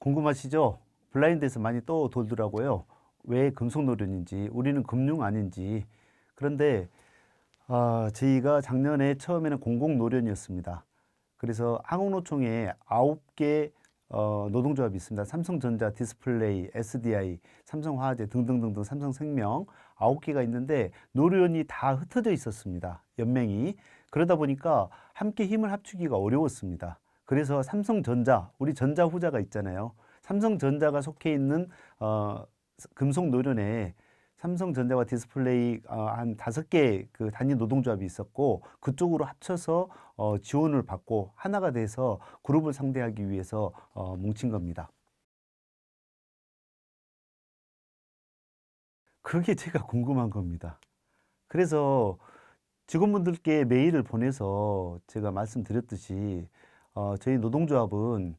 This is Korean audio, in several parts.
궁금하시죠? 블라인드에서 많이 또 돌더라고요. 왜 금속노련인지, 우리는 금융 아닌지. 그런데 저희가 작년에 처음에는 공공노련이었습니다. 그래서 한국노총에 9개 노동조합이 있습니다. 삼성전자, 디스플레이, SDI, 삼성화재 등등등등 삼성생명 9개가 있는데 노련이 다 흩어져 있었습니다. 연맹이. 그러다 보니까 함께 힘을 합치기가 어려웠습니다. 그래서 삼성전자, 우리 전자후자가 있잖아요. 삼성전자가 속해 있는 금속노련에 삼성전자와 디스플레이 한 5개 그 단위 노동조합이 있었고 그쪽으로 합쳐서 지원을 받고 하나가 돼서 그룹을 상대하기 위해서 뭉친 겁니다. 그게 제가 궁금한 겁니다. 그래서 직원분들께 메일을 보내서 제가 말씀드렸듯이 저희 노동조합은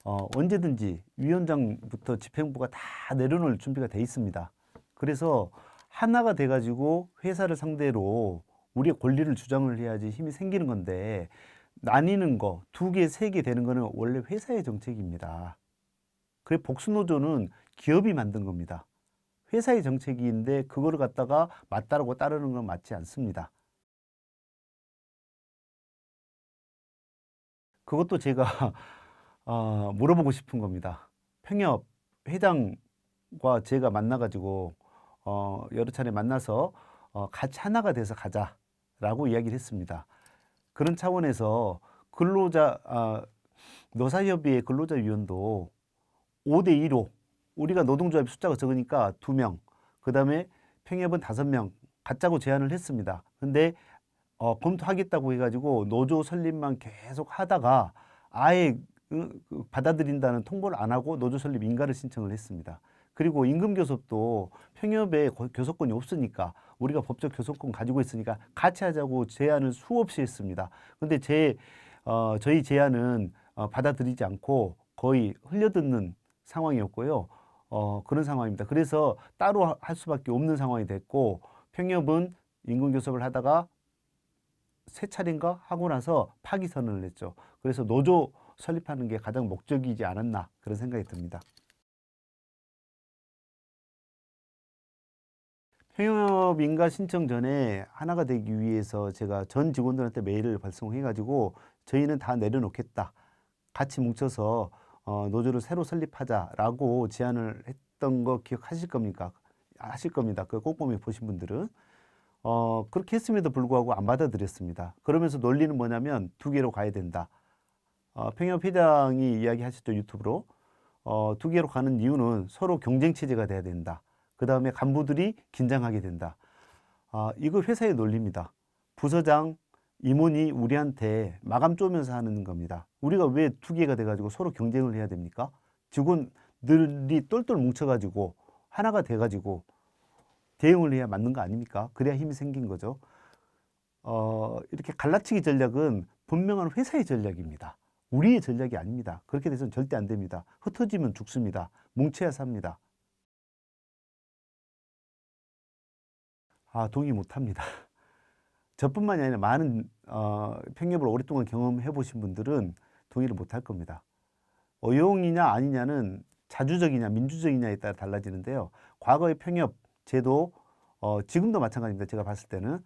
언제든지 위원장부터 집행부가 다 내려놓을 준비가 돼 있습니다. 그래서 하나가 돼가지고 회사를 상대로 우리의 권리를 주장을 해야지 힘이 생기는 건데 나뉘는 거, 2개, 3개 되는 거는 원래 회사의 정책입니다. 그래 복수노조는 기업이 만든 겁니다. 회사의 정책인데 그거를 갖다가 맞다라고 따르는 건 맞지 않습니다. 그것도 제가 물어보고 싶은 겁니다. 평협 회장과 제가 만나가지고 여러 차례 만나서 같이 하나가 돼서 가자라고 이야기를 했습니다. 그런 차원에서 노사협의회 근로자위원도 5대2로 우리가 노동조합 숫자가 적으니까 2명, 그 다음에 평협은 5명 갖자고 제안을 했습니다. 근데 검토하겠다고 해가지고 노조 설립만 계속 하다가 아예 받아들인다는 통보를 안 하고 노조 설립 인가를 신청을 했습니다. 그리고 임금교섭도 평협에 교섭권이 없으니까 우리가 법적 교섭권 가지고 있으니까 같이 하자고 제안을 수없이 했습니다. 근데 저희 제안은 받아들이지 않고 거의 흘려듣는 상황이었고요. 그런 상황입니다. 그래서 따로 할 수밖에 없는 상황이 됐고 평협은 임금교섭을 하다가 3차례인가 하고 나서 파기 선언을 했죠. 그래서 노조 설립하는 게 가장 목적이지 않았나 그런 생각이 듭니다. 평협 인가 신청 전에 하나가 되기 위해서 제가 전 직원들한테 메일을 발송해가지고 저희는 다 내려놓겠다. 같이 뭉쳐서 노조를 새로 설립하자라고 제안을 했던 거 기억하실 겁니까? 하실 겁니다. 그 꼼꼼히 보신 분들은. 그렇게 했음에도 불구하고 안 받아들였습니다. 그러면서 논리는 뭐냐면 2개로 가야 된다. 평협 회장이 이야기하셨죠, 유튜브로. 2개로 가는 이유는 서로 경쟁 체제가 돼야 된다. 그 다음에 간부들이 긴장하게 된다. 이거 회사의 논리입니다. 부서장, 임원이 우리한테 마감 쪼면서 하는 겁니다. 우리가 왜 2개가 돼가지고 서로 경쟁을 해야 됩니까? 직원들이 똘똘 뭉쳐가지고 하나가 돼가지고 대응을 해야 맞는 거 아닙니까? 그래야 힘이 생긴 거죠. 이렇게 갈라치기 전략은 분명한 회사의 전략입니다. 우리의 전략이 아닙니다. 그렇게 돼서는 절대 안 됩니다. 흩어지면 죽습니다. 뭉쳐야 삽니다. 동의 못 합니다. 저뿐만이 아니라 많은 평협을 오랫동안 경험해 보신 분들은 동의를 못 할 겁니다. 어용이냐 아니냐는 자주적이냐 민주적이냐에 따라 달라지는데요. 과거의 평협 제도 지금도 마찬가지입니다. 제가 봤을 때는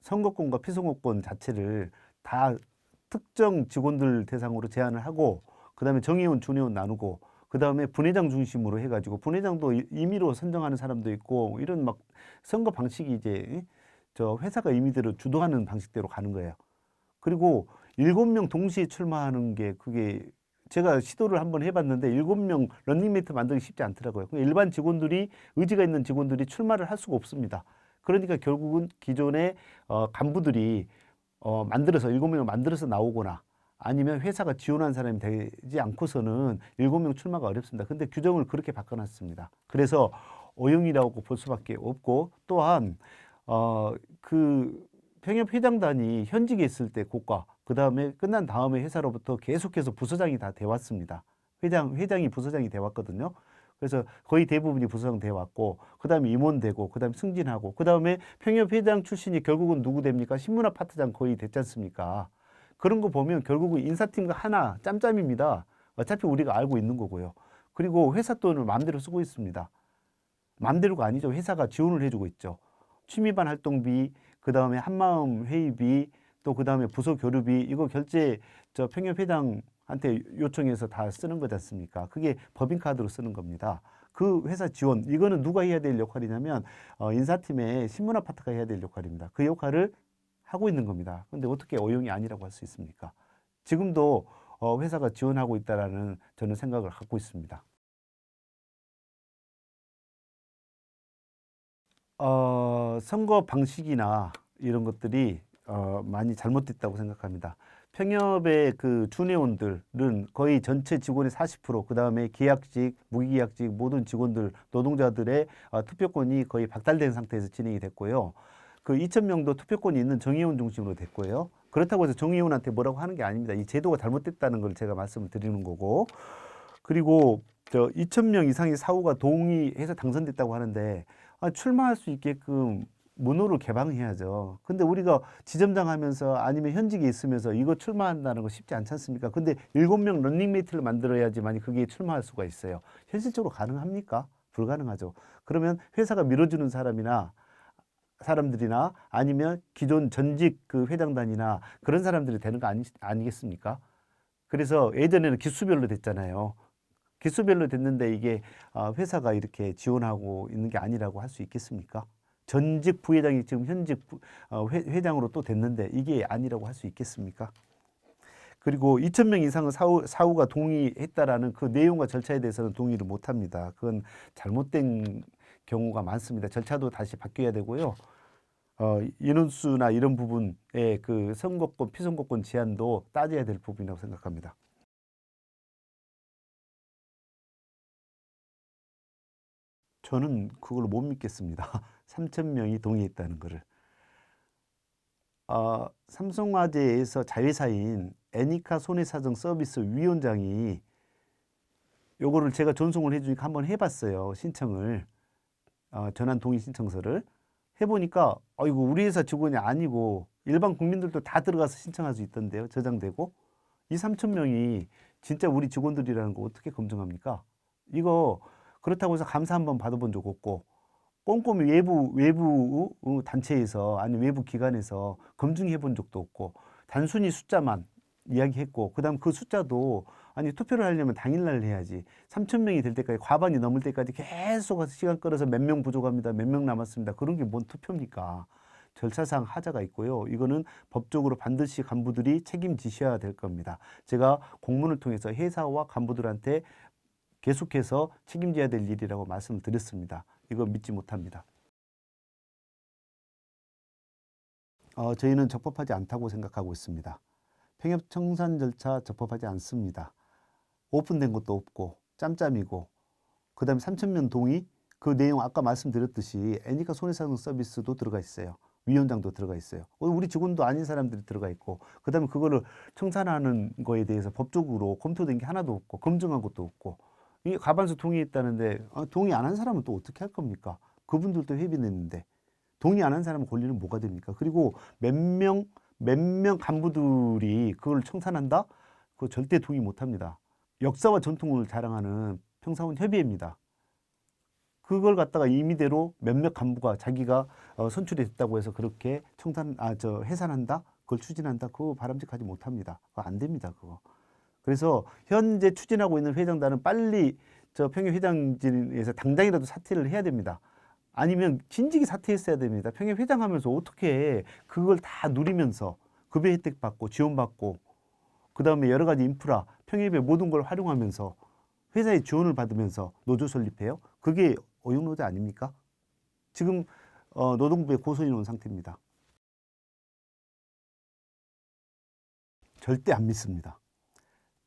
선거권과 피선거권 자체를 다 특정 직원들 대상으로 제한을 하고 그 다음에 정의원, 준의원 나누고 그 다음에 분회장 중심으로 해가지고 분회장도 임의로 선정하는 사람도 있고 이런 막 선거 방식이 이제 저 회사가 임의대로 주도하는 방식대로 가는 거예요. 그리고 7명 동시에 출마하는 게 그게 제가 시도를 한번 해봤는데 7명 런닝메이트 만들기 쉽지 않더라고요. 일반 직원들이 의지가 있는 직원들이 출마를 할 수가 없습니다. 그러니까 결국은 기존의 간부들이 만들어서 7명을 만들어서 나오거나 아니면 회사가 지원한 사람이 되지 않고서는 7명 출마가 어렵습니다. 근데 규정을 그렇게 바꿔놨습니다. 그래서 어용이라고 볼 수밖에 없고 또한 그 평협 회장단이 현직에 있을 때 고과 그 다음에 끝난 다음에 회사로부터 계속해서 부서장이 다 돼왔습니다. 회장이 부서장이 돼왔거든요. 그래서 거의 대부분이 부서장 돼왔고 그 다음에 임원 되고 그 다음에 승진하고 그 다음에 평협 회장 출신이 결국은 누구 됩니까? 신문화 파트장 거의 됐지 않습니까? 그런 거 보면 결국은 인사팀과 하나 짬짬입니다. 어차피 우리가 알고 있는 거고요. 그리고 회사 돈을 마음대로 쓰고 있습니다. 마음대로가 아니죠. 회사가 지원을 해주고 있죠. 취미반 활동비, 그 다음에 한마음 회의비, 또 그 다음에 부서 교류비, 이거 결제 저 평협회장한테 요청해서 다 쓰는 거지 않습니까? 그게 법인카드로 쓰는 겁니다. 그 회사 지원, 이거는 누가 해야 될 역할이냐면 인사팀의 신문아파트가 해야 될 역할입니다. 그 역할을 하고 있는 겁니다. 근데 어떻게 어용이 아니라고 할 수 있습니까? 지금도 회사가 지원하고 있다라는 저는 생각을 갖고 있습니다. 선거 방식이나 이런 것들이 많이 잘못됐다고 생각합니다. 평협의 그 준회원들은 거의 전체 직원의 40%, 그 다음에 계약직, 무기계약직 모든 직원들, 노동자들의 투표권이 거의 박탈된 상태에서 진행이 됐고요. 그 2,000명도 투표권이 있는 정의원 중심으로 됐고요. 그렇다고 해서 정의원한테 뭐라고 하는 게 아닙니다. 이 제도가 잘못됐다는 걸 제가 말씀을 드리는 거고. 그리고 2,000명 이상의 사후가 동의해서 당선됐다고 하는데 출마할 수 있게끔 문호를 개방해야죠. 근데 우리가 지점장 하면서 아니면 현직에 있으면서 이거 출마한다는 거 쉽지 않지 않습니까? 근데 7명 런닝메이트를 만들어야지만 그게 출마할 수가 있어요. 현실적으로 가능합니까? 불가능하죠. 그러면 회사가 밀어주는 사람들이나 아니면 기존 전직 그 회장단이나 그런 사람들이 되는 거 아니겠습니까? 그래서 예전에는 기수별로 됐잖아요. 기수별로 됐는데 이게 회사가 이렇게 지원하고 있는 게 아니라고 할 수 있겠습니까? 전직 부회장이 지금 현직 회장으로 또 됐는데 이게 아니라고 할 수 있겠습니까? 그리고 2,000명 이상의 사후가 동의했다라는 그 내용과 절차에 대해서는 동의를 못 합니다. 그건 잘못된 경우가 많습니다. 절차도 다시 바뀌어야 되고요. 인원수나 이런 부분의 그 선거권, 피선거권 제한도 따져야 될 부분이라고 생각합니다. 저는 그걸 못 믿겠습니다. 3,000명이 동의했다는 것을. 삼성화재에서 자회사인 애니카 손해사정 서비스 위원장이 요거를 제가 전송을 해주니까 한번 해봤어요. 신청을. 전환 동의 신청서를. 해보니까 이거 우리 회사 직원이 아니고 일반 국민들도 다 들어가서 신청할 수 있던데요. 저장되고. 이 3,000명이 진짜 우리 직원들이라는 거 어떻게 검증합니까? 이거 그렇다고 해서 감사 한번 받아본 적 없고 꼼꼼히 외부 단체에서 아니 외부 기관에서 검증해 본 적도 없고 단순히 숫자만 이야기했고 그다음 그 숫자도 아니 투표를 하려면 당일날 해야지 3,000명이 될 때까지 과반이 넘을 때까지 계속 시간 끌어서 몇 명 부족합니다. 몇 명 남았습니다. 그런 게 뭔 투표입니까? 절차상 하자가 있고요. 이거는 법적으로 반드시 간부들이 책임지셔야 될 겁니다. 제가 공문을 통해서 회사와 간부들한테 계속해서 책임져야 될 일이라고 말씀을 드렸습니다. 이거 믿지 못합니다. 저희는 적법하지 않다고 생각하고 있습니다. 평협 청산 절차 적법하지 않습니다. 오픈된 것도 없고 짬짬이고 그 다음에 3,000명 동의 그 내용 아까 말씀드렸듯이 애니카 손해사정 서비스도 들어가 있어요. 위원장도 들어가 있어요. 우리 직원도 아닌 사람들이 들어가 있고 그 다음에 그거를 청산하는 거에 대해서 법적으로 검토된 게 하나도 없고 검증한 것도 없고 이게 과반수 동의했다는데 동의 안 한 사람은 또 어떻게 할 겁니까? 그분들도 회비냈는데 동의 안 한 사람은 권리는 뭐가 됩니까? 그리고 몇 명 간부들이 그걸 청산한다? 그거 절대 동의 못 합니다. 역사와 전통을 자랑하는 평사원 협의회입니다. 그걸 갖다가 임의대로 몇몇 간부가 자기가 선출이 됐다고 해서 그렇게 해산한다? 그걸 추진한다? 그거 바람직하지 못합니다. 그거 안 됩니다. 그거. 그래서 현재 추진하고 있는 회장단은 빨리 평협 회장진에서 당장이라도 사퇴를 해야 됩니다. 아니면 진직이 사퇴했어야 됩니다. 평협 회장하면서 어떻게 그걸 다 누리면서 급여 혜택 받고 지원받고 그 다음에 여러 가지 인프라 평협의 모든 걸 활용하면서 회사의 지원을 받으면서 노조 설립해요? 그게 어용노조 아닙니까? 지금 노동부에 고소해 놓은 상태입니다. 절대 안 믿습니다.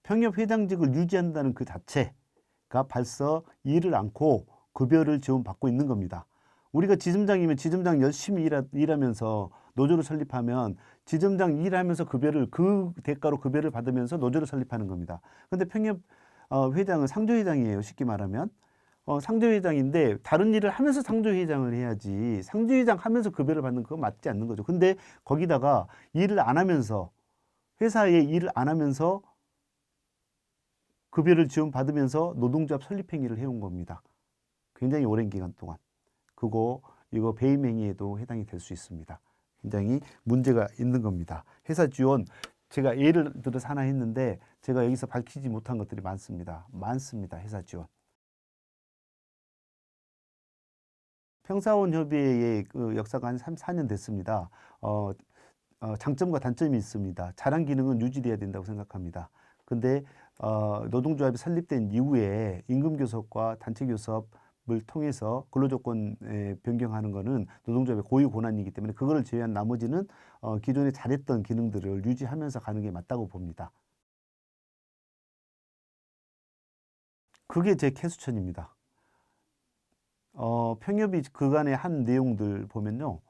평협 회장직을 유지한다는 그 자체가 벌써 일을 않고 급여를 지원받고 있는 겁니다. 우리가 지점장이면 지점장 열심히 일하면서 노조를 설립하면 지점장 일하면서 그 대가로 급여를 받으면서 노조를 설립하는 겁니다. 근데 평협 회장은 상조회장이에요. 쉽게 말하면. 상조회장인데 다른 일을 하면서 상조회장을 해야지 상조회장 하면서 급여를 받는 거 맞지 않는 거죠. 근데 거기다가 일을 안 하면서 회사에 일을 안 하면서 급여를 지원받으면서 노동조합 설립 행위를 해온 겁니다. 굉장히 오랜 기간 동안. 이거 배임 행위에도 해당이 될 수 있습니다. 굉장히 문제가 있는 겁니다. 회사 지원, 제가 예를 들어서 하나 했는데 제가 여기서 밝히지 못한 것들이 많습니다. 회사 지원. 평사원협의회의 그 역사가 한 3, 4년 됐습니다. 장점과 단점이 있습니다. 잘한 기능은 유지돼야 된다고 생각합니다. 근데 노동조합이 설립된 이후에 임금교섭과 단체교섭을 통해서 근로조건 변경하는 것은 노동조합의 고유 권한이기 때문에 그거를 제외한 나머지는 기존에 잘했던 기능들을 유지하면서 가는 게 맞다고 봅니다. 그게 제 캐수천입니다. 평협이 그간의 한 내용들 보면요.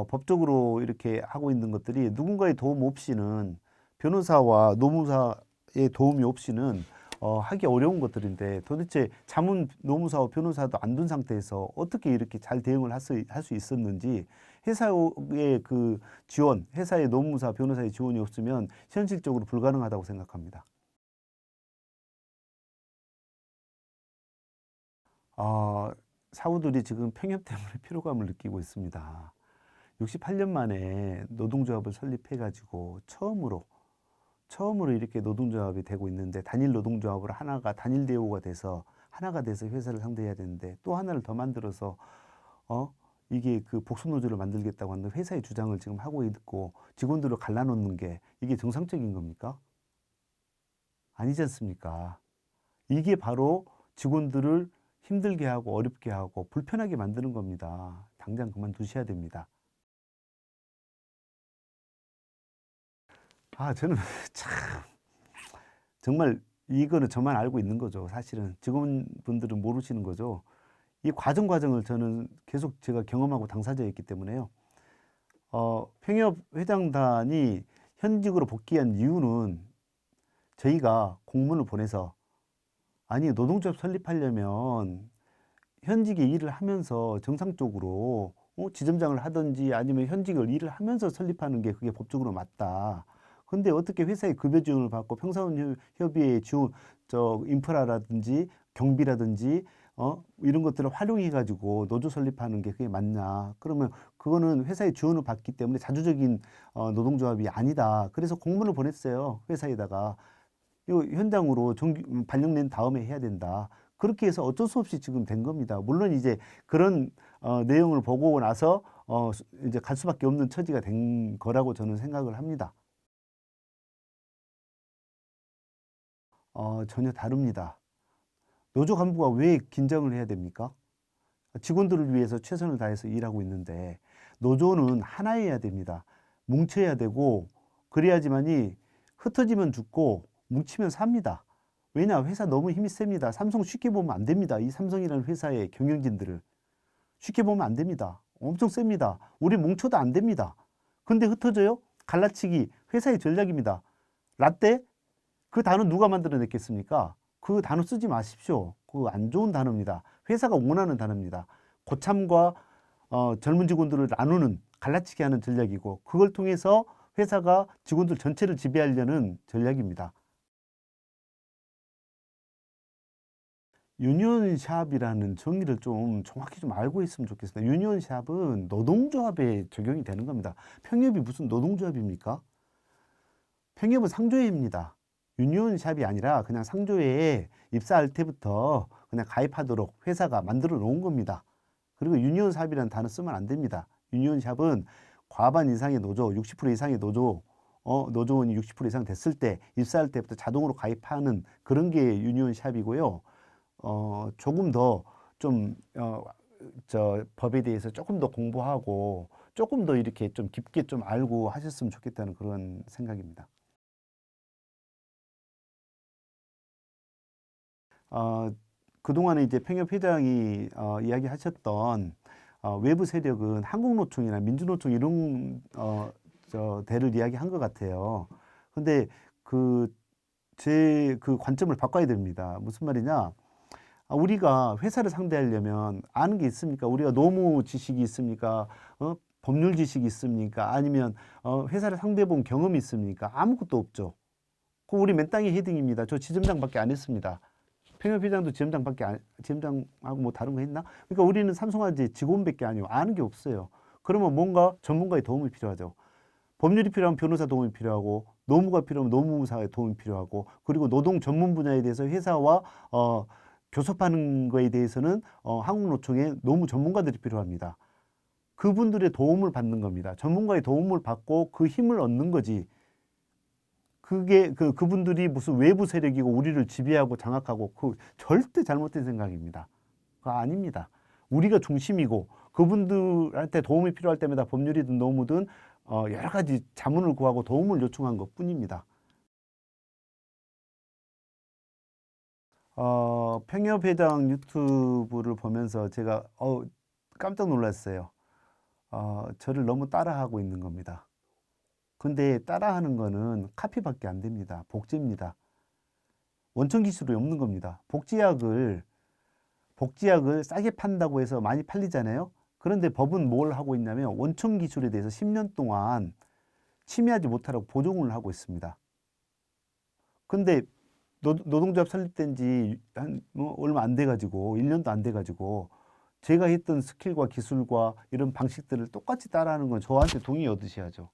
법적으로 이렇게 하고 있는 것들이 누군가의 도움 없이는 변호사와 노무사의 도움이 없이는 하기 어려운 것들인데 도대체 자문 노무사와 변호사도 안 둔 상태에서 어떻게 이렇게 잘 대응을 할 수 있었는지 회사의 그 지원, 회사의 노무사, 변호사의 지원이 없으면 현실적으로 불가능하다고 생각합니다. 사우들이 지금 평협 때문에 피로감을 느끼고 있습니다. 68년 만에 노동조합을 설립해가지고 처음으로 이렇게 노동조합이 되고 있는데 단일 노동조합으로 하나가 단일 대우가 돼서 하나가 돼서 회사를 상대해야 되는데 또 하나를 더 만들어서 이게 그 복수노조를 만들겠다고 하는 회사의 주장을 지금 하고 있고 직원들을 갈라놓는 게 이게 정상적인 겁니까? 아니지 않습니까? 이게 바로 직원들을 힘들게 하고 어렵게 하고 불편하게 만드는 겁니다. 당장 그만두셔야 됩니다. 저는 참 정말 이거는 저만 알고 있는 거죠. 사실은 직원분들은 모르시는 거죠. 이 과정을 저는 계속 제가 경험하고 당사자였기 때문에요. 평협 회장단이 현직으로 복귀한 이유는 저희가 공문을 보내서 아니 노동조합 설립하려면 현직에 일을 하면서 정상적으로 지점장을 하든지 아니면 현직을 일을 하면서 설립하는 게 그게 법적으로 맞다. 근데 어떻게 회사의 급여 지원을 받고 평사원 협의회 지원, 인프라라든지 경비라든지 이런 것들을 활용해 가지고 노조 설립하는 게 그게 맞냐? 그러면 그거는 회사의 지원을 받기 때문에 자주적인 노동조합이 아니다. 그래서 공문을 보냈어요. 회사에다가 이 현장으로 발령낸 다음에 해야 된다. 그렇게 해서 어쩔 수 없이 지금 된 겁니다. 물론 이제 그런 내용을 보고 나서 이제 갈 수밖에 없는 처지가 된 거라고 저는 생각을 합니다. 전혀 다릅니다. 노조 간부가 왜 긴장을 해야 됩니까? 직원들을 위해서 최선을 다해서 일하고 있는데 노조는 하나여야 됩니다. 뭉쳐야 되고 그래야지만이 흩어지면 죽고 뭉치면 삽니다. 왜냐? 회사 너무 힘이 셉니다. 삼성 쉽게 보면 안 됩니다. 이 삼성이라는 회사의 경영진들을 쉽게 보면 안 됩니다. 엄청 셉니다. 우리 뭉쳐도 안 됩니다. 근데 흩어져요? 갈라치기 회사의 전략입니다. 라떼? 그 단어 누가 만들어냈겠습니까? 그 단어 쓰지 마십시오. 그거 안 좋은 단어입니다. 회사가 원하는 단어입니다. 고참과 젊은 직원들을 나누는 갈라치기 하는 전략이고 그걸 통해서 회사가 직원들 전체를 지배하려는 전략입니다. 유니온샵이라는 정의를 좀 정확히 좀 알고 있으면 좋겠습니다. 유니온샵은 노동조합에 적용이 되는 겁니다. 평협이 무슨 노동조합입니까? 평협은 상조회입니다. 유니온샵이 아니라 그냥 상조회에 입사할 때부터 그냥 가입하도록 회사가 만들어 놓은 겁니다. 그리고 유니온샵이라는 단어 쓰면 안 됩니다. 유니온샵은 과반 이상의 노조, 60% 이상의 노조, 노조원이 60% 이상 됐을 때 입사할 때부터 자동으로 가입하는 그런 게 유니온샵이고요. 조금 더 좀, 법에 대해서 조금 더 공부하고 조금 더 이렇게 좀 깊게 좀 알고 하셨으면 좋겠다는 그런 생각입니다. 그동안에 이제 평협 회장이 이야기하셨던 외부 세력은 한국노총이나 민주노총 이런 대를 이야기한 것 같아요. 근데 제 관점을 바꿔야 됩니다. 무슨 말이냐? 우리가 회사를 상대하려면 아는 게 있습니까? 우리가 노무 지식이 있습니까? 법률 지식이 있습니까? 아니면 회사를 상대해 본 경험이 있습니까? 아무것도 없죠. 그 우리 맨땅에 헤딩입니다. 저 지점장밖에 안 했습니다. 평협회장도 지점장하고 뭐 다른 거 했나? 그러니까 우리는 삼성화재 직원밖에 아니고 아는 게 없어요. 그러면 뭔가 전문가의 도움이 필요하죠. 법률이 필요하면 변호사 도움이 필요하고, 노무가 필요하면 노무사의 도움이 필요하고, 그리고 노동 전문 분야에 대해서 회사와 교섭하는 거에 대해서는 한국노총의 노무 전문가들이 필요합니다. 그분들의 도움을 받는 겁니다. 전문가의 도움을 받고 그 힘을 얻는 거지. 그게 그분들이 무슨 외부 세력이고 우리를 지배하고 장악하고 그 절대 잘못된 생각입니다. 그거 아닙니다. 우리가 중심이고 그분들한테 도움이 필요할 때마다 법률이든 노무든 여러 가지 자문을 구하고 도움을 요청한 것 뿐입니다. 평협회장 유튜브를 보면서 제가 깜짝 놀랐어요. 저를 너무 따라하고 있는 겁니다. 근데 따라하는 거는 카피밖에 안 됩니다. 복제입니다. 원천 기술이 없는 겁니다. 복제약을 싸게 판다고 해서 많이 팔리잖아요. 그런데 법은 뭘 하고 있냐면 원천 기술에 대해서 10년 동안 침해하지 못하라고 보존을 하고 있습니다. 근데 노동조합 설립된 지 얼마 안 돼가지고 1년도 안 돼가지고 제가 했던 스킬과 기술과 이런 방식들을 똑같이 따라하는 건 저한테 동의 얻으셔야죠.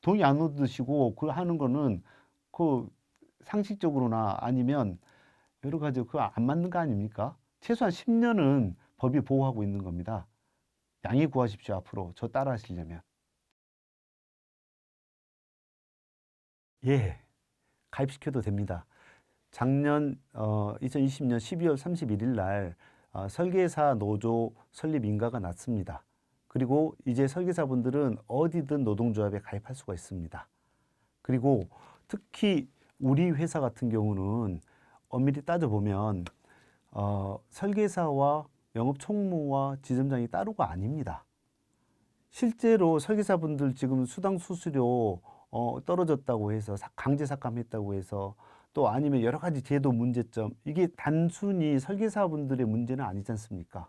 동의 안 얻으시고 그 하는 거는 그 상식적으로나 아니면 여러 가지 그거 안 맞는 거 아닙니까? 최소한 10년은 법이 보호하고 있는 겁니다. 양해 구하십시오. 앞으로 저 따라 하시려면. 예, 가입시켜도 됩니다. 작년 2020년 12월 31일 날 설계사 노조 설립 인가가 났습니다. 그리고 이제 설계사분들은 어디든 노동조합에 가입할 수가 있습니다. 그리고 특히 우리 회사 같은 경우는 엄밀히 따져보면 설계사와 영업총무와 지점장이 따로가 아닙니다. 실제로 설계사분들 지금 수당 수수료 떨어졌다고 해서 강제 삭감했다고 해서 또 아니면 여러 가지 제도 문제점, 이게 단순히 설계사분들의 문제는 아니지 않습니까?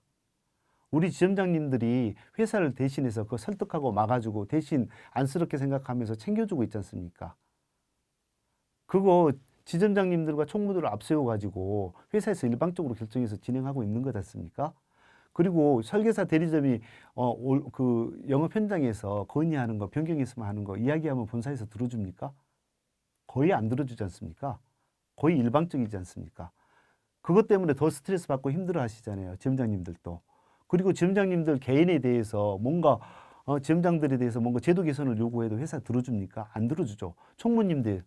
우리 지점장님들이 회사를 대신해서 그거 설득하고 막아주고 대신 안쓰럽게 생각하면서 챙겨주고 있지 않습니까? 그거 지점장님들과 총무들을 앞세워가지고 회사에서 일방적으로 결정해서 진행하고 있는 것 같습니까? 그리고 설계사 대리점이 그 영업 현장에서 건의하는 거, 변경했으면 하는 거 이야기하면 본사에서 들어줍니까? 거의 안 들어주지 않습니까? 거의 일방적이지 않습니까? 그것 때문에 더 스트레스 받고 힘들어 하시잖아요. 지점장님들도. 그리고 지점장님들 개인에 대해서 뭔가 지점장들에 대해서 뭔가 제도 개선을 요구해도 회사 들어줍니까? 안 들어주죠. 총무님들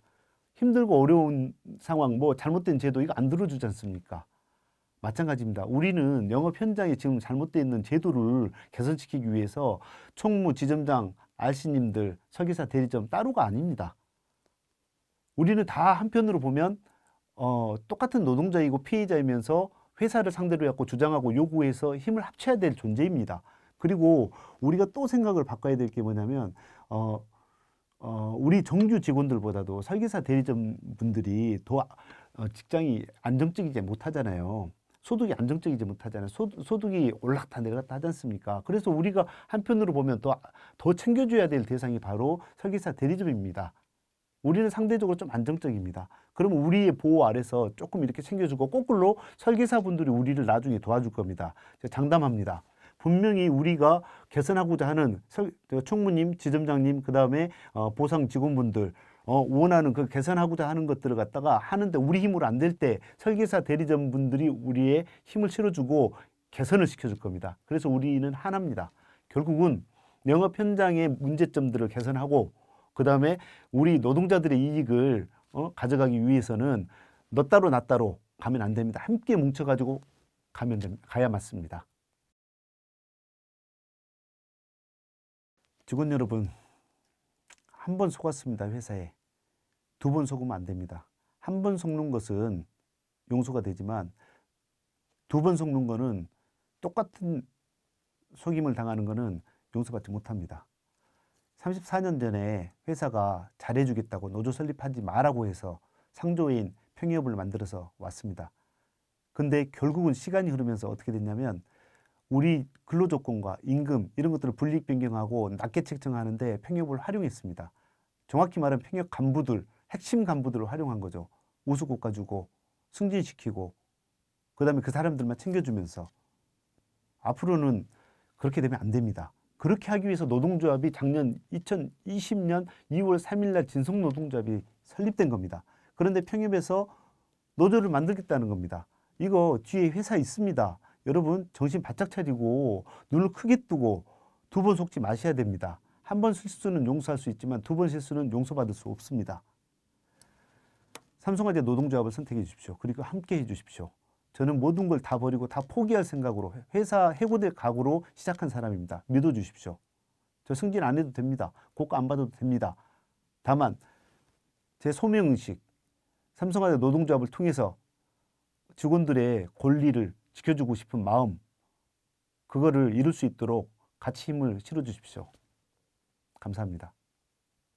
힘들고 어려운 상황, 뭐 잘못된 제도 이거 안 들어주지 않습니까? 마찬가지입니다. 우리는 영업 현장에 지금 잘못되어 있는 제도를 개선시키기 위해서 총무, 지점장, RC님들, 설계사 대리점 따로가 아닙니다. 우리는 다 한편으로 보면 똑같은 노동자이고 피해자이면서 회사를 상대로 해갖고 주장하고 요구해서 힘을 합쳐야 될 존재입니다. 그리고 우리가 또 생각을 바꿔야 될 게 뭐냐면 우리 정규 직원들보다도 설계사 대리점 분들이 더 직장이 안정적이지 못하잖아요. 소득이 안정적이지 못하잖아요. 소득이 올랐다 내렸다 하지 않습니까? 그래서 우리가 한편으로 보면 더 챙겨줘야 될 대상이 바로 설계사 대리점입니다. 우리는 상대적으로 좀 안정적입니다. 그러면 우리의 보호 아래서 조금 이렇게 챙겨주고 거꾸로 설계사분들이 우리를 나중에 도와줄 겁니다. 제가 장담합니다. 분명히 우리가 개선하고자 하는 총무님, 지점장님, 그 다음에 보상 직원분들 원하는 그 개선하고자 하는 것들을 갖다가 하는데 우리 힘으로 안 될 때 설계사 대리점 분들이 우리의 힘을 실어주고 개선을 시켜줄 겁니다. 그래서 우리는 하나입니다. 결국은 영업 현장의 문제점들을 개선하고 그 다음에 우리 노동자들의 이익을 가져가기 위해서는 너 따로 나 따로 가면 안 됩니다. 함께 뭉쳐가지고 가야 맞습니다. 직원 여러분, 한 번 속았습니다. 회사에. 2번 속으면 안 됩니다. 한 번 속는 것은 용서가 되지만 2번 속는 거는 똑같은 속임을 당하는 거는 용서받지 못합니다. 34년 전에 회사가 잘해주겠다고 노조 설립하지 마라고 해서 상조인 평협을 만들어서 왔습니다. 근데 결국은 시간이 흐르면서 어떻게 됐냐면 우리 근로조건과 임금 이런 것들을 분리 변경하고 낮게 책정하는데 평협을 활용했습니다. 정확히 말하면 평협 간부들 핵심 간부들을 활용한 거죠. 우수국가 주고 승진시키고 그다음에 그 사람들만 챙겨주면서 앞으로는 그렇게 되면 안 됩니다. 그렇게 하기 위해서 노동조합이 작년 2020년 2월 3일 날 진성노동조합이 설립된 겁니다. 그런데 평협에서 노조를 만들겠다는 겁니다. 이거 뒤에 회사 있습니다. 여러분 정신 바짝 차리고 눈을 크게 뜨고 두 번 속지 마셔야 됩니다. 한 번 실수는 용서할 수 있지만 두 번 실수는 용서받을 수 없습니다. 삼성화재 노동조합을 선택해 주십시오. 그리고 함께 해 주십시오. 저는 모든 걸 다 버리고 다 포기할 생각으로 회사 해고될 각오로 시작한 사람입니다. 믿어주십시오. 저 승진 안 해도 됩니다. 고가 안 받아도 됩니다. 다만 제 소명의식, 삼성화재 노동조합을 통해서 직원들의 권리를 지켜주고 싶은 마음, 그거를 이룰 수 있도록 같이 힘을 실어주십시오. 감사합니다.